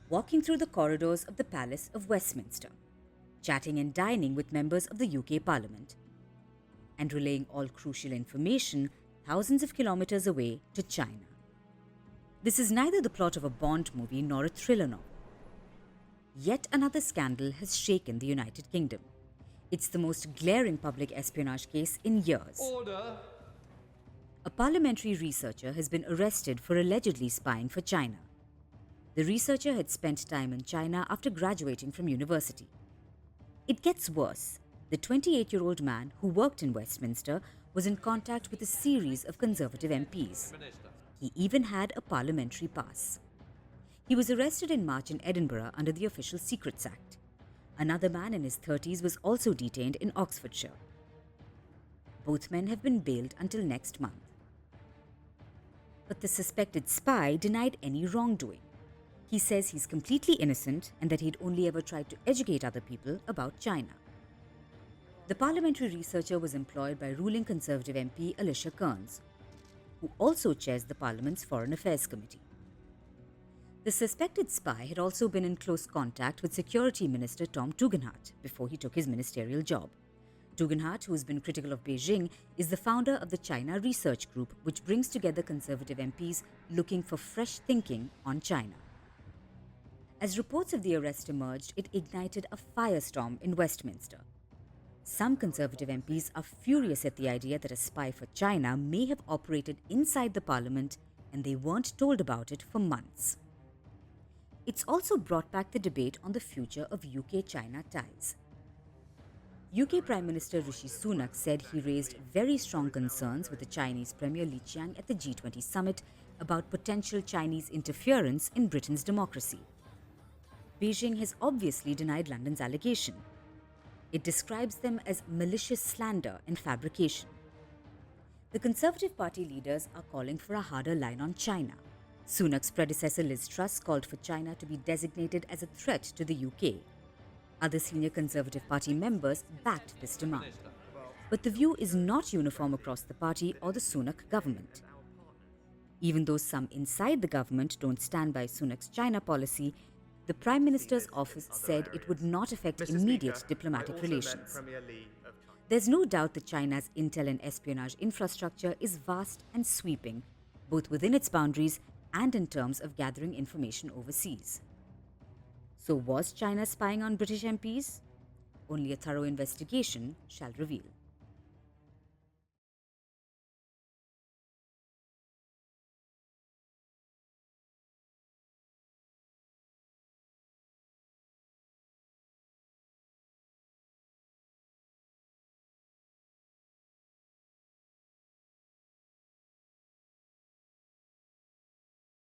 walking through the corridors of the Palace of Westminster, chatting and dining with members of the UK Parliament, and relaying all crucial information thousands of kilometers away to China. This is neither the plot of a Bond movie nor a thriller novel. Yet another scandal has shaken the United Kingdom. It's the most glaring public espionage case in years. Order! A parliamentary researcher has been arrested for allegedly spying for China. The researcher had spent time in China after graduating from university. It gets worse. The 28-year-old man who worked in Westminster was in contact with a series of Conservative MPs. Minister. He even had a parliamentary pass. He was arrested in March in Edinburgh under the Official Secrets Act. Another man in his 30s was also detained in Oxfordshire. Both men have been bailed until next month. But the suspected spy denied any wrongdoing. He says he's completely innocent and that he'd only ever tried to educate other people about China. The parliamentary researcher was employed by ruling Conservative MP Alicia Kearns, who also chairs the Parliament's Foreign Affairs Committee. The suspected spy had also been in close contact with Security Minister Tom Tugendhat before he took his ministerial job. Tugendhat, who has been critical of Beijing, is the founder of the China Research Group, which brings together Conservative MPs looking for fresh thinking on China. As reports of the arrest emerged, it ignited a firestorm in Westminster. Some Conservative MPs are furious at the idea that a spy for China may have operated inside the Parliament and they weren't told about it for months. It's also brought back the debate on the future of UK-China ties. UK Prime Minister Rishi Sunak said he raised very strong concerns with the Chinese Premier Li Qiang at the G20 summit about potential Chinese interference in Britain's democracy. Beijing has obviously denied London's allegation. It describes them as malicious slander and fabrication. The Conservative Party leaders are calling for a harder line on China. Sunak's predecessor Liz Truss called for China to be designated as a threat to the UK. Other senior Conservative Party members backed this demand. But the view is not uniform across the party or the Sunak government. Even though some inside the government don't stand by Sunak's China policy, the Prime Minister's office said it would not affect immediate diplomatic relations. There's no doubt that China's intel and espionage infrastructure is vast and sweeping, both within its boundaries and in terms of gathering information overseas. So was China spying on British MPs? Only a thorough investigation shall reveal.